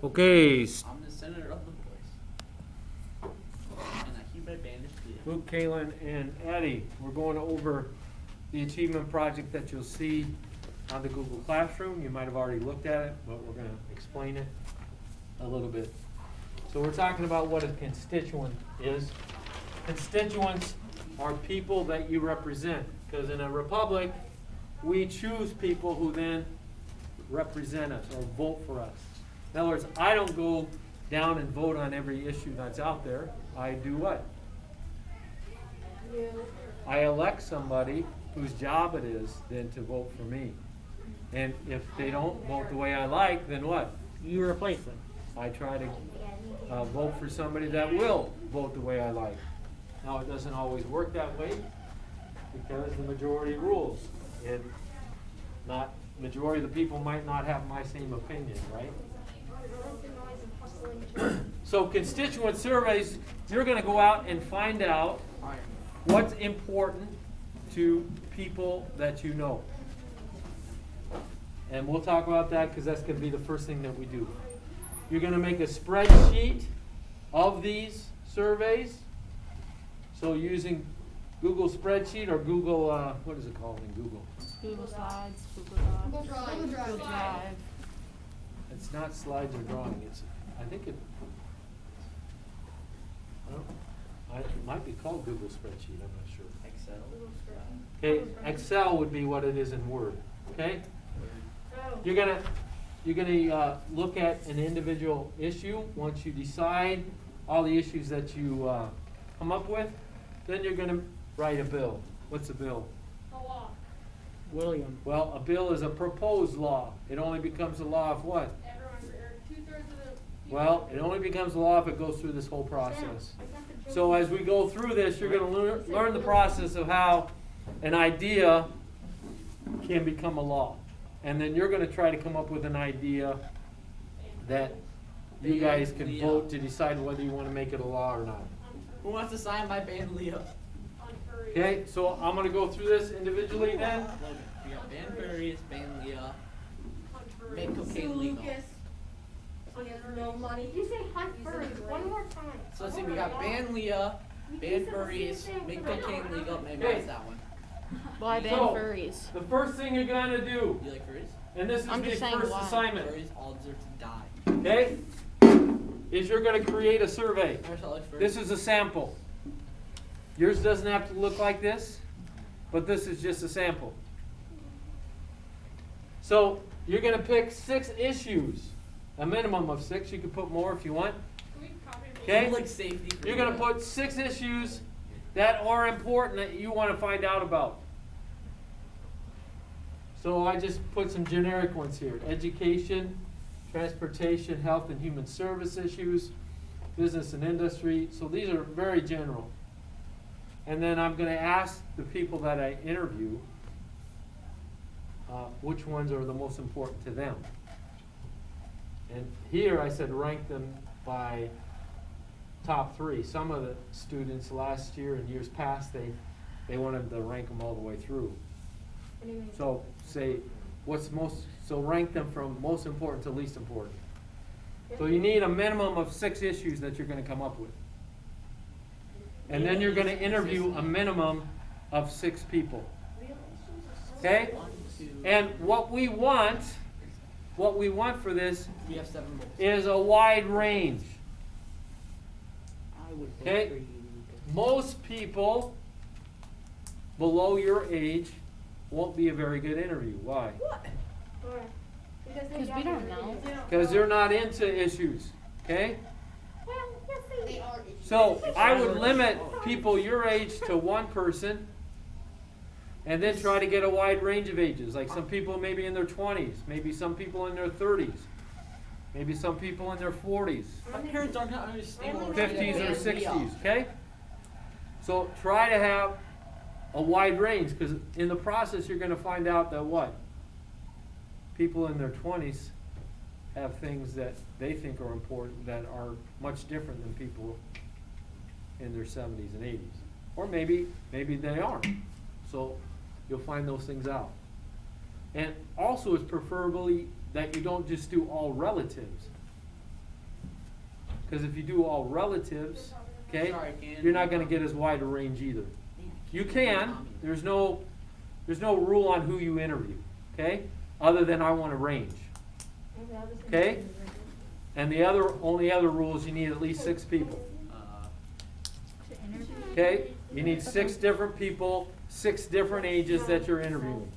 Okay, I'm the senator of the voice. And I hereby banish the Luke, Kaylin, and Eddie, we're going over the achievement project that you'll see on the Google Classroom. You might have already looked at it, but we're going to explain it a little bit. So we're talking about what a constituent is. Constituents are people that you represent, because in a republic, we choose people who then represent us or vote for us. In other words, I don't go down and vote on every issue that's out there. I do what? I elect somebody whose job it is then to vote for me. And if they don't vote the way I like, then what? You replace them. I try to vote for somebody that will vote the way I like. Now, it doesn't always work that way because the majority rules. And not majority of the people might not have my same opinion, right? So constituent surveys, you're going to go out and find out what's important to people that you know. And we'll talk about that because that's going to be the first thing that we do. You're going to make a spreadsheet of these surveys. So using Google Spreadsheet or Google, what is it called in Google? Google Slides, Google Docs, Google Drive. It's not slides or drawing. It's, I think it, it might be called Google Spreadsheet. I'm not sure. Excel. Okay, Excel would be what it is in Word. Okay, you're gonna look at an individual issue. Once you decide all the issues that you come up with, then you're gonna write a bill. What's a bill? A law. William. Well, a bill is a proposed law. It only becomes a law if what? Everyone, or 2/3 of the. Well, it only becomes a law if it goes through this whole process. So as we go through this, you're going to learn the process of how an idea can become a law. And then you're going to try to come up with an idea that you guys can vote to decide whether you want to make it a law or not. Who wants to sign my ban Leo? Okay, so I'm going to go through this individually then. Logan, we got ban furries, ban Leah, make cocaine legal. No money. You say hunt furries one more time. So let's see, we got ban Leah, ban furries, make cocaine legal, memorize that one. Why ban So, furries? the first thing you're going to do, You like furries? and this is I'm the just saying first why. assignment, Furries all deserve to die. okay, is you're going to create a survey. Marshall likes furries. This is a sample. Yours doesn't have to look like this, but this is just a sample. So you're going to pick 6 issues, a minimum of 6. You can put more if you want. Okay? Public safety. for You're going to Leah. put 6 issues that are important that you want to find out about. So I just put some generic ones here. Education, transportation, health and human service issues, business and industry. So these are very general. And then I'm going to ask the people that I interview which ones are the most important to them. And here I said rank them by top 3. Some of the students last year and years past, they wanted to rank them all the way through. So say what's most, so rank them from most important to least important. So you need a minimum of 6 issues that you're going to come up with. And then you're going to interview a minimum of 6 people. Okay? 1, 2, And what we want for this we have 7 votes. is a wide range. I would vote Okay. for you. Most people below your age won't be a very good interview. Why? Because we don't know. Because they're not into issues. Okay? Well, yes, they are. So I would limit people your age to 1 person and then try to get a wide range of ages. Like some people maybe in their 20s, maybe some people in their 30s, maybe some people in their 40s, My parents aren't gonna understand what we're 50s or saying. 60s, okay? So try to have a wide range because in the process you're going to find out that what? People in their 20s have things that they think are important that are much different than people in their 70s and 80s. Or maybe they aren't. So you'll find those things out. And also it's preferably that you don't just do all relatives. Because if you do all relatives, okay, Sorry, Ken. you're not gonna get as wide a range either. You can, there's no rule on who you interview, okay? Other than I want a range, okay? And the only other rule is you need at least 6 people, okay? You need 6 different people, 6 different ages that you're interviewing.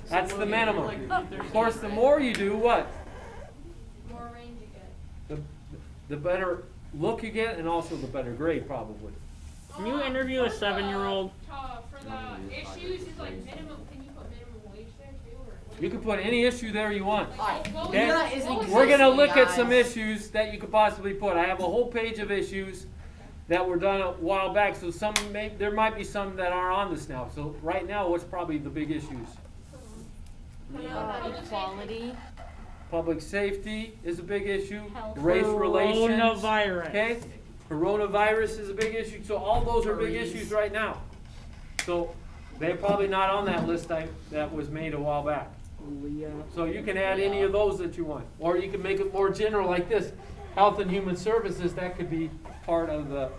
That's the minimum. Of course, the more you do, what? More range you get. The better look you get, and also the better grade, probably. Can you interview a 7-year-old? For the issues, is like minimum, can you put minimum wage there too, or? what? You can put any issue there you want. Alright, Okay. that is We're gonna existing, look at some guys. issues that you could possibly put. I have a whole page of issues that were done a while back, so there might be some that are on this now. So right now, what's probably the big issues? Equality. Public safety is a big issue. Health. Race relations. Coronavirus. Okay? Coronavirus is a big issue. So all those are big issues right now. So they're probably not on that list that was made a while back. So you can add any of those that you want. Or you can make it more general like this. Health and Human Services, that could be part of the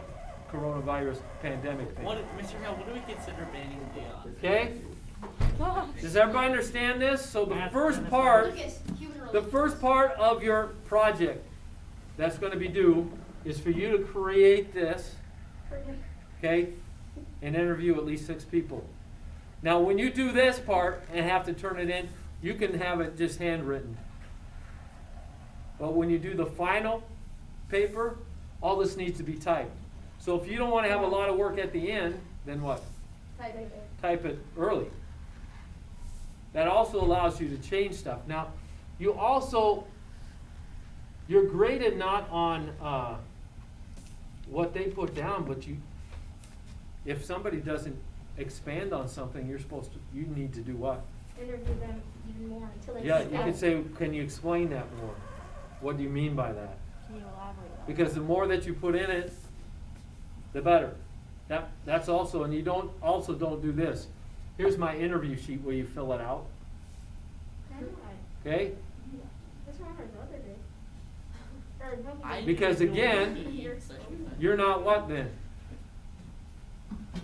coronavirus pandemic thing. Mr. Hill, what do we consider banning the, Okay? Does everybody understand this? So the That's first kinda part, Lucas, human the relations. first part of your project that's going to be due is for you to create this, okay, and interview at least 6 people. Now, when you do this part and have to turn it in, you can have it just handwritten. But when you do the final paper, all this needs to be typed. So if you don't want to have a lot of work at the end, then what? Type it early. That also allows you to change stuff. Now, you're graded not on what they put down, but if somebody doesn't expand on something, you need to do what? Interview them even more until they. Yeah, you could say, can you explain that more? What do you mean by that? Can you elaborate? Because the more that you put in it, the better. That's also, and you don't do this. Here's my interview sheet where you fill it out, okay? That's what my brother did. I Because again, you're not what then?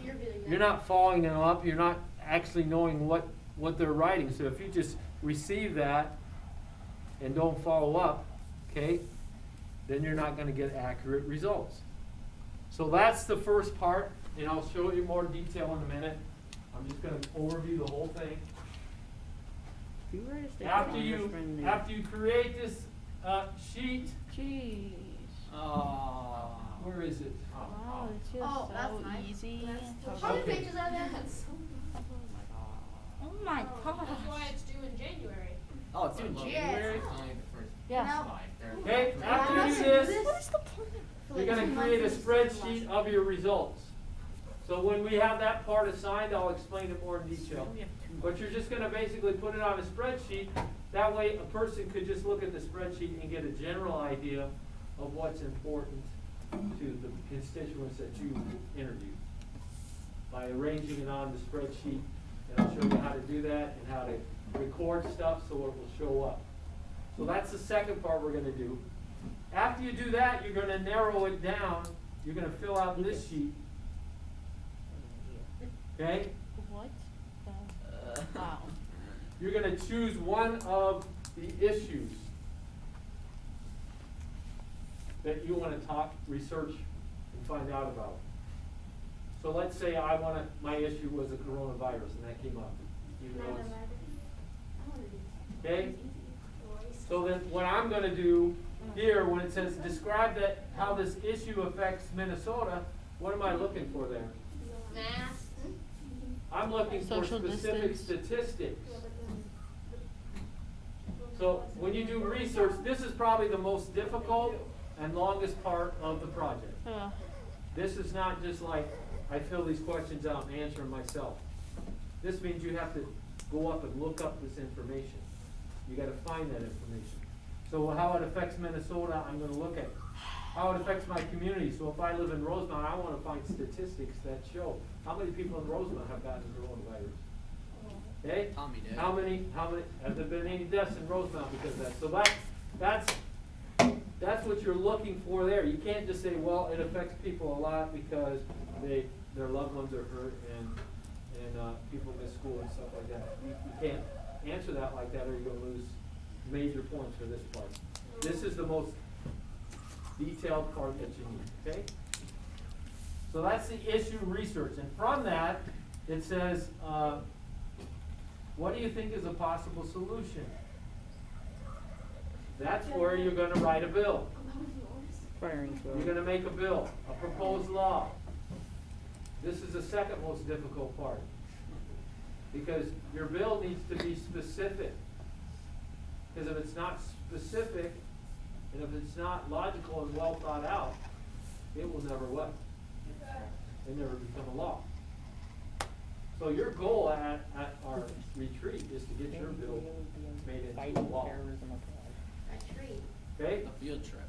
You're really good. You're not following them up, you're not actually knowing what they're writing. So if you just receive that and don't follow up, okay, then you're not gonna get accurate results. So that's the first part, and I'll show you more detail in a minute. I'm just gonna overview the whole thing. If you were to stick After your you underspend create this sheet, Jeez. where is it? Wow, it's just Oh, that's so nice. easy. How many Okay. pages are there? Oh my That's gosh. why it's due in January. Oh, it's in January? Yeah. Okay, after you do this, What is the point? you're gonna create a spreadsheet of your results. So when we have that part assigned, I'll explain it more in detail. But you're just gonna basically put it on a spreadsheet. That way a person could just look at the spreadsheet and get a general idea of what's important to the constituents that you interview. By arranging it on the spreadsheet, and I'll show you how to do that and how to record stuff so it will show up. So that's the second part we're gonna do. After you do that, you're gonna narrow it down. You're gonna fill out this sheet, okay? What the? Wow. You're gonna choose one of the issues that you wanna research and find out about. So let's say my issue was the coronavirus and that came up. Even though it's- Okay? So then what I'm gonna do here, when it says describe how this issue affects Minnesota, what am I looking for there? Math. I'm looking for Social specific distance. statistics. So when you do research, this is probably the most difficult and longest part of the project. This is not just like I fill these questions out and answer them myself. This means you have to go up and look up this information. You gotta find that information. So how it affects Minnesota, I'm gonna look at how it affects my community. So if I live in Rosemount, I wanna find statistics that show how many people in Rosemount have gotten coronavirus. Okay? Tommy did. How many, have there been any deaths in Rosemount because of that? So that's that's what you're looking for there. You can't just say, well, it affects people a lot because their loved ones are hurt and people miss school and stuff like that. You can't answer that like that, or you're gonna lose major points for this part. This is the most detailed part that you need, okay? So that's the issue research, and from that, it says, what do you think is a possible solution? That's where you're gonna write a bill. Firing You're gonna make a bill, a proposed law. This is the second most difficult part. Because your bill needs to be specific. Because if it's not specific, and if it's not logical and well thought out, it will never what? It never become a law. So your goal at our retreat is to get your bill made into a Fighting law. terrorism abroad. A treat. Okay? A field trip.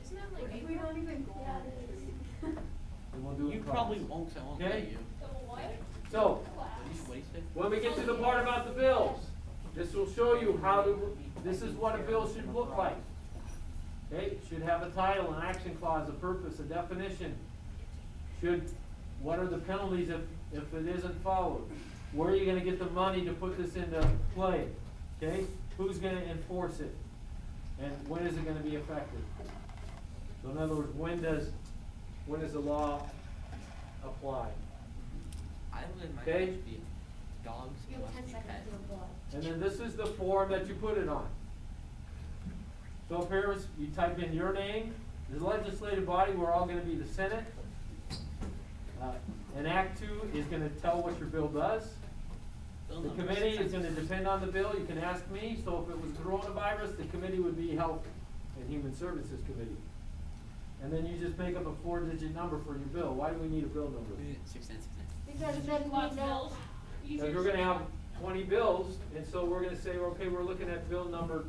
Isn't that like If we don't even go on a treat. And we'll do it You in probably class. won't, 'cause I won't Okay. let you. the what? So, You just waste it. when we get to the part about the bills, this will show you this is what a bill should look like. Okay, it should have a title, an action clause, a purpose, a definition. What are the penalties if it isn't followed? Where are you gonna get the money to put this into play? Okay, who's gonna enforce it? And when is it gonna be effective? So in other words, when does the law apply? I would my Okay. be dogs You have must 10 be seconds pet. to apply. And then this is the form that you put it on. So parents, you type in your name, the legislative body, we're all gonna be the Senate. And Act 2 is gonna tell what your bill does. Bill The number committee is 6. gonna depend on the bill, you can ask me, so if it was coronavirus, the committee would be Health and Human Services Committee. And then you just make up a 4-digit number for your bill. Why do we need a bill number? 6 Because then Lots we of know. bills. Because we're gonna have 20 bills, and so we're gonna say, okay, we're looking at bill number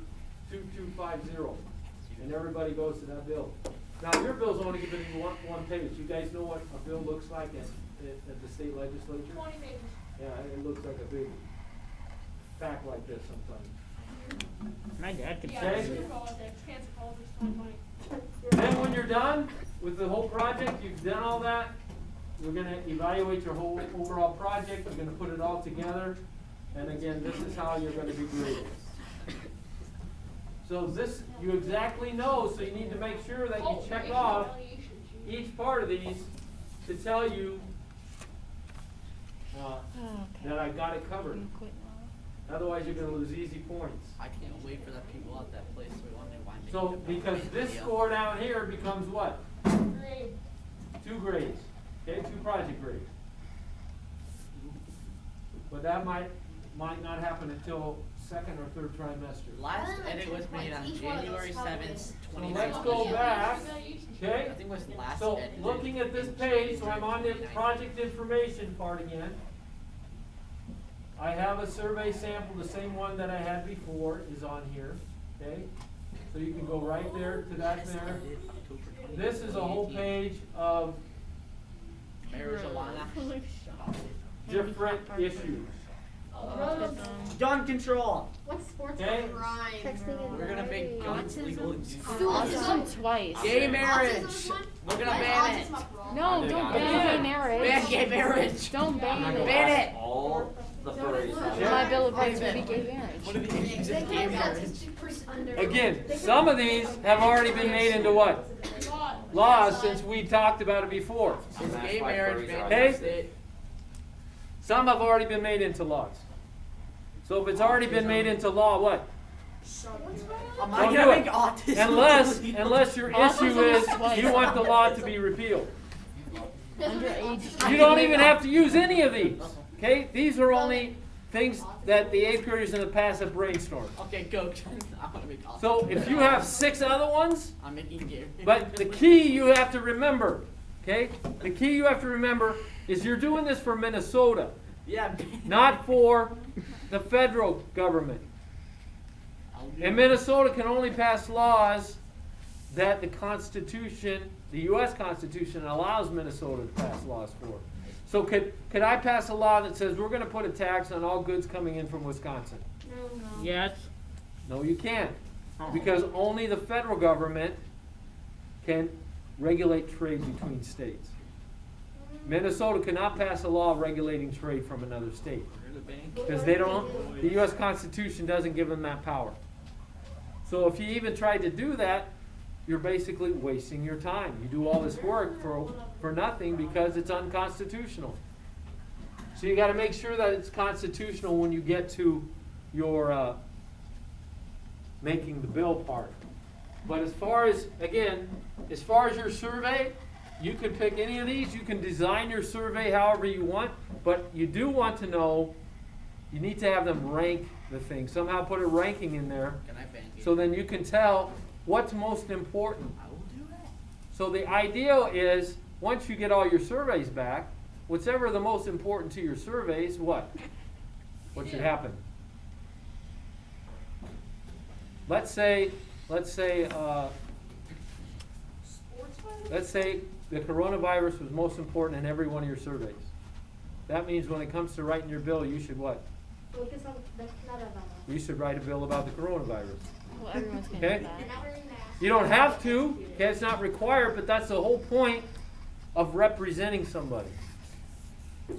2250. And everybody goes to that bill. Now, your bill's only giving you one page. You guys know what a bill looks like at the state legislature? 20 pages. Yeah, it looks like a big pack like this sometimes. My dad could Yeah, say Okay. cancer politics, cancer politics, 2020. Then when you're done with the whole project, you've done all that, we're gonna evaluate your whole overall project, we're gonna put it all together, and again, this is how you're gonna be graded. So this, you exactly know, so you need to make sure that you Oh, check racial off retaliation, geez. each part of these to tell you that I got it covered. Otherwise, you're gonna lose easy points. I can't wait for the people at that place to wonder why I'm So, making a because this video. score down here becomes what? Grade. 2 grades, okay, 2 project grades. But that might not happen until second or third trimester. Last edit was made on Each one of those January probably 7th, is- So 2019. let's go back, I okay? think it was last So, edited looking at this in page, so I'm on the January project information part again. I have a survey sample, the same one that I had before is on here, okay? So you can go right there to that Last there. edited October This is a whole 2018. page of Marijuana. different issues. Gun control. What sports Okay. are crime? We're gonna make guns legal in Autism twice. Gay Autism marriage. is one? We're gonna Why is ban it. autism up wrong? No, don't ban gay marriage. Ban gay marriage. Don't ban it. Ban it. All the furries. My Bill of Rights would be gay marriage. What are the issues of gay marriage? Again, some of these have already been made into what? Laws, since we talked about it before. Is gay marriage banned in Okay. the state? Some have already been made into laws. So if it's already been made into law, what? Am Don't I do gonna it. make autism? Unless your issue Autism is is twice. you want the law to be repealed. Underage. You don't even have to use any of these. Okay? These are only things that the 8th graders in the past have brainstormed. Okay, go. I wanna make autism. So if you have 6 other ones, I'm making gay. but the key you have to remember, okay? The key you have to remember is you're doing this for Minnesota, Yeah. not for the federal government. And Minnesota can only pass laws that the Constitution, the U.S. Constitution allows Minnesota to pass laws for. So could I pass a law that says we're going to put a tax on all goods coming in from Wisconsin? Yes. No, you can't. Because only the federal government can regulate trade between states. Minnesota cannot pass a law regulating trade from another state. Because they don't, the US Constitution doesn't give them that power. So if you even tried to do that, you're basically wasting your time. You do all this work for nothing because it's unconstitutional. So you got to make sure that it's constitutional when you get to your making the bill part. But as far as your survey, you can pick any of these. You can design your survey however you want, but you do want to know, you need to have them rank the thing. Somehow put a ranking in there, Can I bang you? so then you can tell what's most important. I will do that. So the idea is, once you get all your surveys back, whatever the most important to your surveys, what should happen? Let's say the coronavirus was most important in every one of your surveys. That means when it comes to writing your bill, you should what? Focus on the coronavirus. You should write a bill about the coronavirus. Well, everyone's gonna Okay. do that. Not wearing masks. You don't have to, okay, it's not required, but that's the whole point of representing somebody.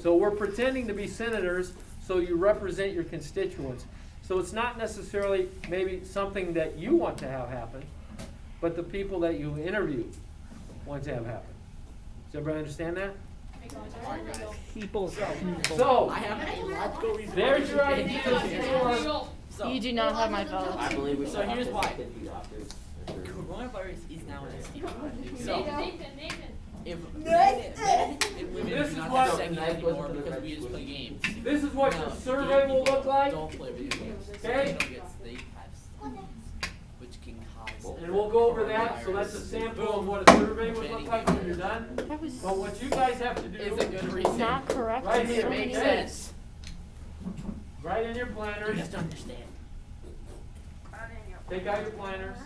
So we're pretending to be senators, so you represent your constituents. So it's not necessarily maybe something that you want to have happen, but the people that you interview want to have happen. Does everybody understand that? Alright, guys. People's people. So, I have a logical reason. there's your ideas for, So, You do not have my vote. I believe we So should have here's to why. continue after. coronavirus is now in a state. So, Nathan. if men and women This do is not what- have sex anymore because we just play games. this is what Now, your gay survey will people look like, Don't play video games. So Okay. they don't get they have stunts, which can cause. and we'll go over that, so that's a sample of what a survey would look like when you're done. That was But what you guys have to It's a do, good reason. not correct. Right in here, so It many makes Hey. ways. sense. write in your You planners, have to understand. take out your planners.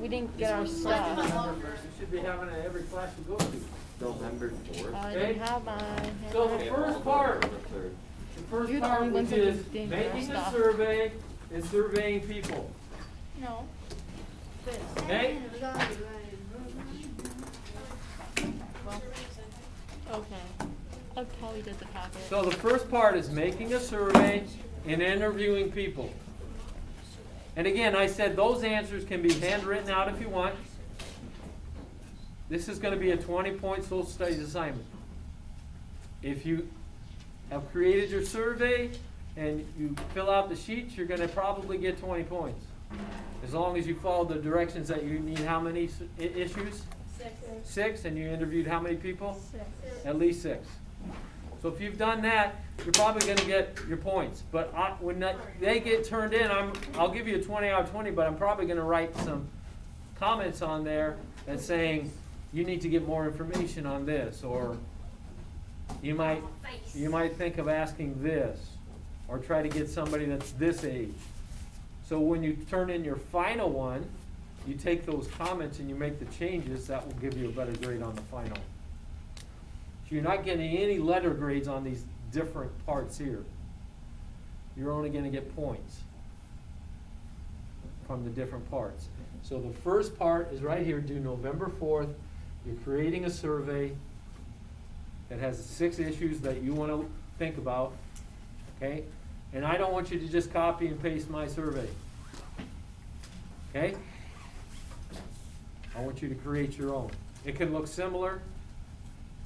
We didn't get our stuff. You should be having it every class you go to. November 4th. I Okay. didn't have mine. So the first part, November 3rd. the first You're the part, only which ones that is didn't get our making a stuff. survey and surveying people, No. okay? Okay. I probably did the packet. So the first part is making a survey and interviewing people. And again, I said those answers can be handwritten out if you want. This is going to be a 20-point social studies assignment. If you have created your survey and you fill out the sheets, you're going to probably get 20 points. As long as you follow the directions that you need how many issues? 6, and you interviewed how many people? 6. At least 6. So if you've done that, you're probably going to get your points. But when they get turned in, I'll give you a 20 out of 20, but I'm probably going to write some comments on there that's saying you need to get more information on this, or you might think of asking this, or try to get somebody that's this age. So when you turn in your final one, you take those comments and you make the changes. That will give you a better grade on the final. So you're not getting any letter grades on these different parts here. You're only going to get points from the different parts. So the first part is right here, due November 4th. You're creating a survey that has 6 issues that you want to think about, okay? And I don't want you to just copy and paste my survey, okay? I want you to create your own. It can look similar,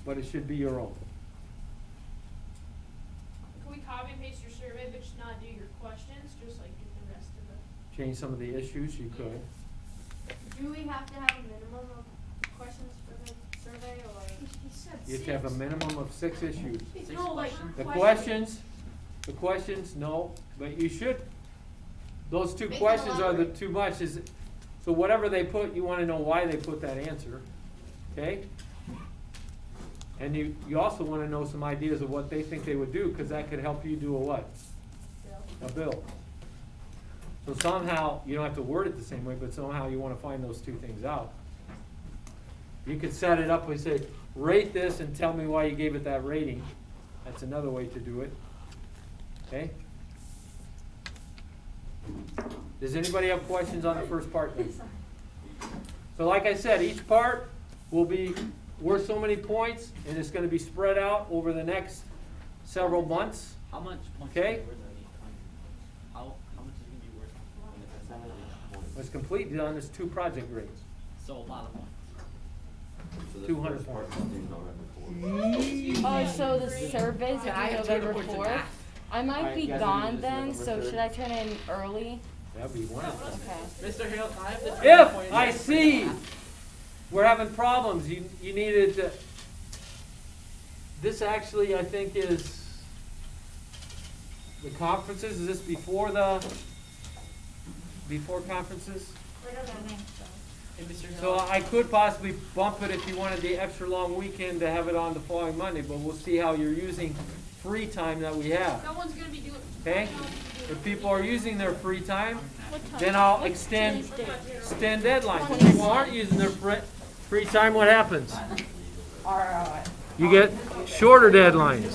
but it should be your own. Can we copy and paste your survey, but just not do your questions, just like do the rest of the? Change some of the issues, you could. Do we have to have a minimum of questions for the survey, or? You have to have a minimum of 6 issues. No, like The questions, no, but you should, those 2 Make it questions are the elaborate. too much, so whatever they put, you wanna know why they put that answer, okay? And you also wanna know some ideas of what they think they would do, cause that could help you do a what? A bill. So somehow, you don't have to word it the same way, but somehow you wanna find those 2 things out. You could set it up and say, rate this and tell me why you gave it that rating. That's another way to do it. Okay? Does anybody have questions on the first part then? So like I said, each part will be worth so many points, and it's gonna be spread out over the next several months. How much points Okay. are worth of each time? How much is it gonna be worth when it's assembled? What's completely done is 2 project grades. So a lot of points. So this 200 first part points. is due November 4th. Oh, so the surveys Can I are have due 2 November points in 4th? math? I might Alright, be you guys are gone gonna do this then, November so 3rd? should I turn in early? That'd be wonderful. Okay. Mr. Hale, can I have the 2 If points I in see math? we're having problems, you needed to, this actually I think is the conferences, is this before conferences? Hey, Mr. Hale. So I could possibly bump it if you wanted the extra long weekend to have it on the following Monday, but we'll see how you're using free time that we have. No one's gonna be doing. Okay? If people are using their free time, What time? then I'll What's extend Tuesday? deadlines. If people aren't using their free time, what happens? You get shorter deadlines.